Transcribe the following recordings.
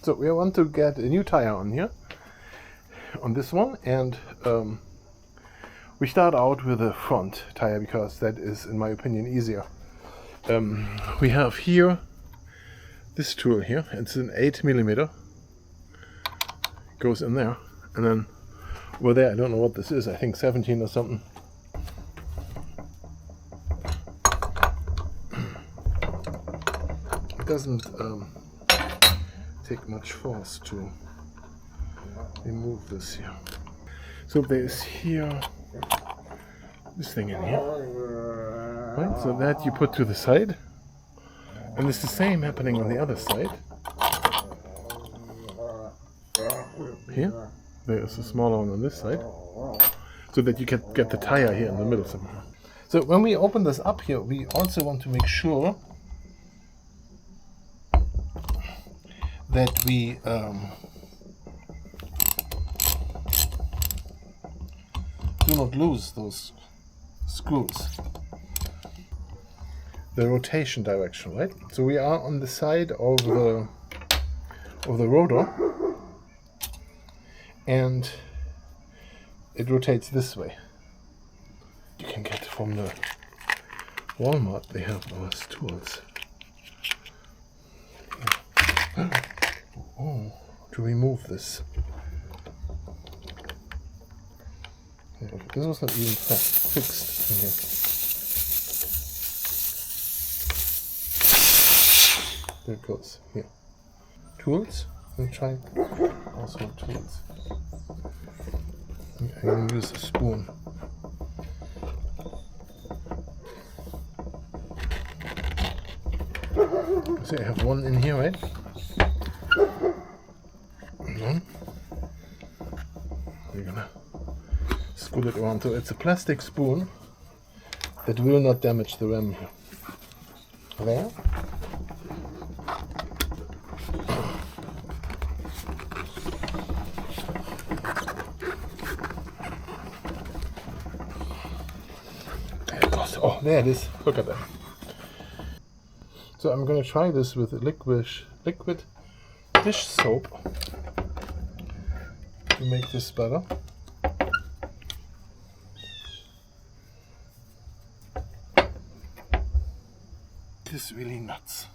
So we want to get a new tire on here, on this one, and we start out with a front tire because that is, in my opinion, easier. We have here this tool here. It's an 8mm. Goes in there, and then over there, I don't know what this is. I think 17 or something. It doesn't take much force to remove this here. So there's here this thing in here, right? So that you put to the side, and it's the same happening on the other side. Here, there's a smaller one on this side, so that you can get the tire here in the middle somehow. So when we open this up here, we also want to make sure that we do not lose those screws. The rotation direction, right? So we are on the side of the rotor, and it rotates this way. You can get from the Walmart, they have those tools. Oh, to remove this. This was not even fixed in here. There it goes. Here. Tools. And try also tools. I'm going to use a spoon. So I have one in here, right? And we're gonna scoop it around. So it's a plastic spoon that will not damage the rim here. There. Oh, there it is. Look at that. So I'm going to try this with liquid dish soap to make this better. This is really nuts.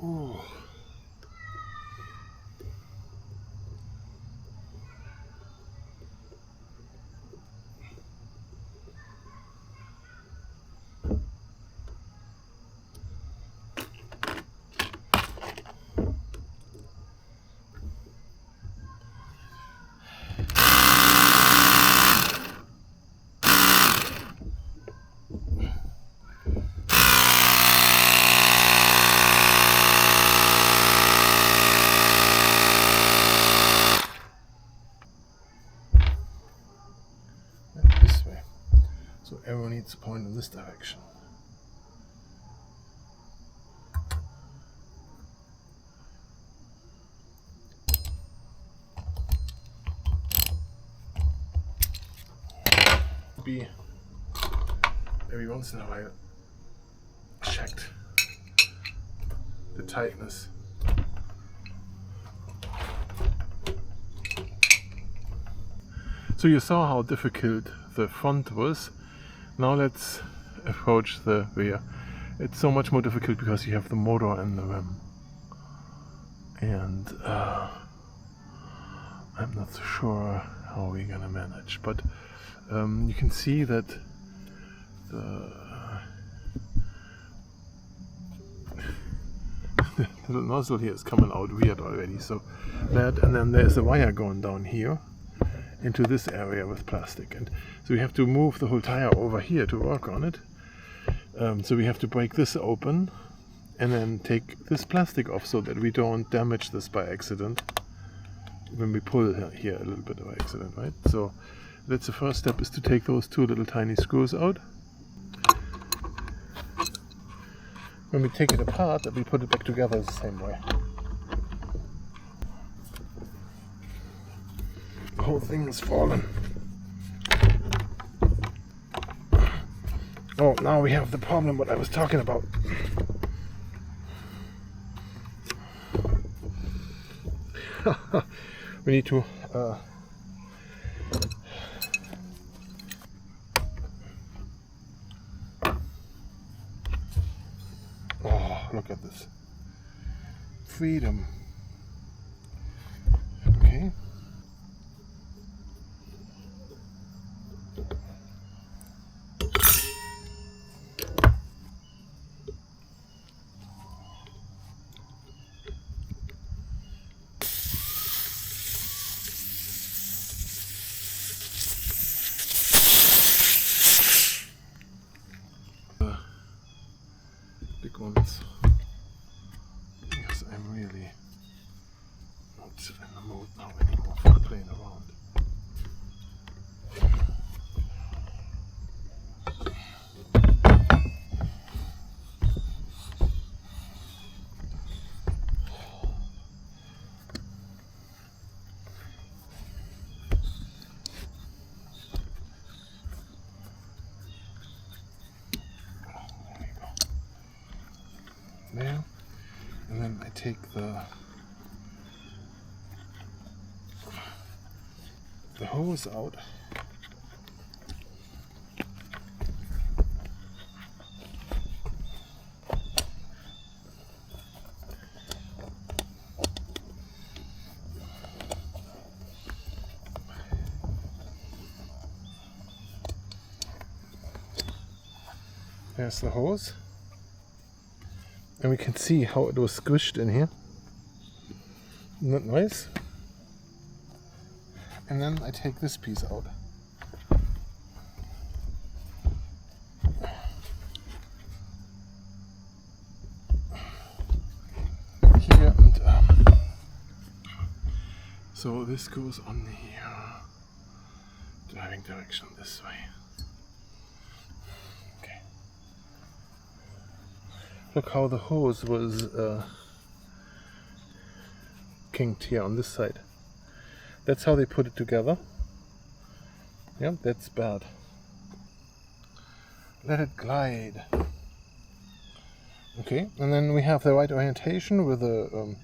Ooh. This way. So arrow needs to point in this direction. Be every once in a while checked the tightness. So you saw how difficult the front was. Now let's approach the rear. It's so much more difficult because you have the motor and the rim. And I'm not so sure how we're gonna manage, but you can see that the little nozzle here is coming out weird already. So that, and then there's a wire going down here into this area with plastic, and so we have to move the whole tire over here to work on it. So we have to break this open and then take this plastic off so that we don't damage this by accident when we pull here a little bit by accident, right? So that's the first step, is to take those two little tiny screws out. When we take it apart, we put it back together the same way. The whole thing is fallen. Oh, now we have the problem what I was talking about. We need to oh, look at this. Freedom. Okay. Big ones, because I'm really not in the mood now anymore for playing around. There, and then I take the hose out. There's the hose. And we can see how it was squished in here. Isn't that nice? And then I take this piece out. Here, and so this goes on the driving direction this way. Look how the hose was kinked here on this side. That's how they put it together. Yeah, that's bad. Let it glide. Okay, and then we have the right orientation with the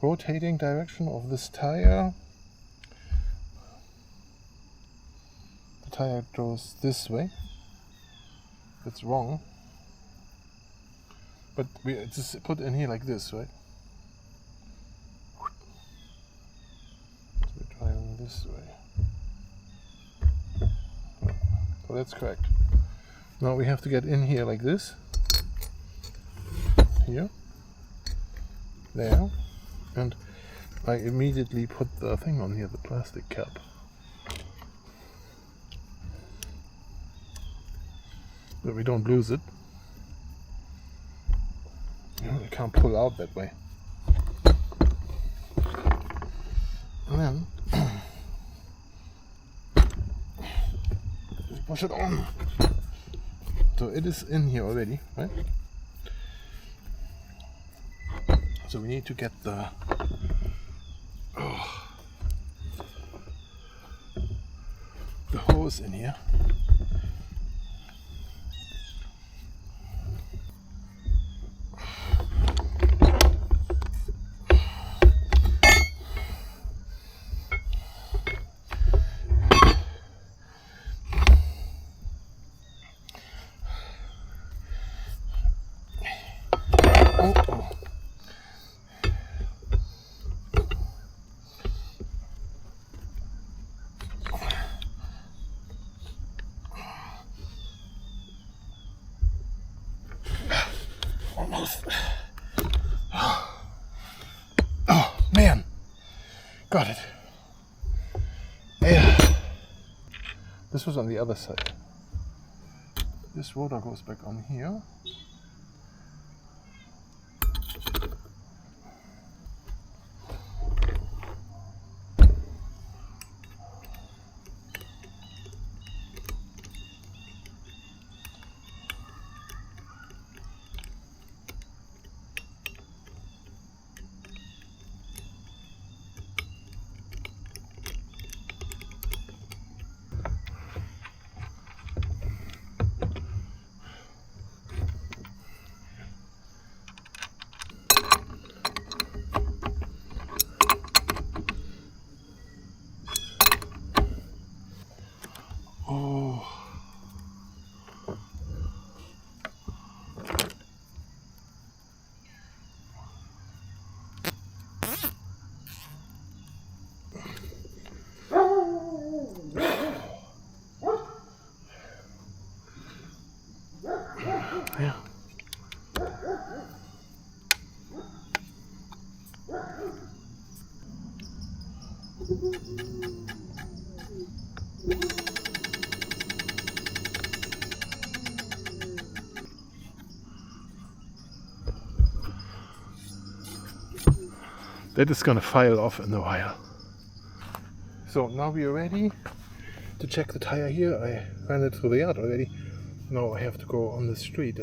rotating direction of this tire. The tire goes this way. That's wrong. But we just put in here like this, right? So we're driving this way. So that's correct. Now we have to get in here like this. Here. There. And I immediately put the thing on here, the plastic cap. So we don't lose it. I can't pull out that way. And then push it on. So it is in here already, right? So we need to get the hose in here. close. Oh man, got it. Yeah. This was on the other side. This rotor goes back on here. Oh. Yeah. That is gonna file off in a while. So now we are ready to check the tire here. I ran it through the yard already. Now I have to go on the street.